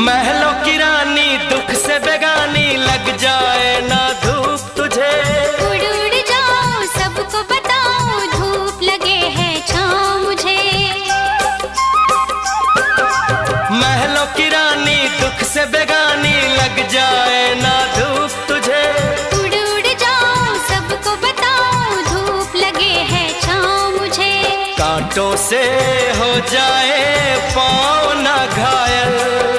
महलों की रानी दुख से बेगानी, लग जाए ना धूप तुझे। उड़ उड़ जाओ सबको बताओ, धूप लगे है छाँव मुझे। महलों की रानी दुख से बेगानी, लग जाए ना धूप तुझे। उड़ उड़ जाओ सबको बताओ, धूप लगे है छाँव मुझे। कांटों से हो जाए पाँव ना घायल।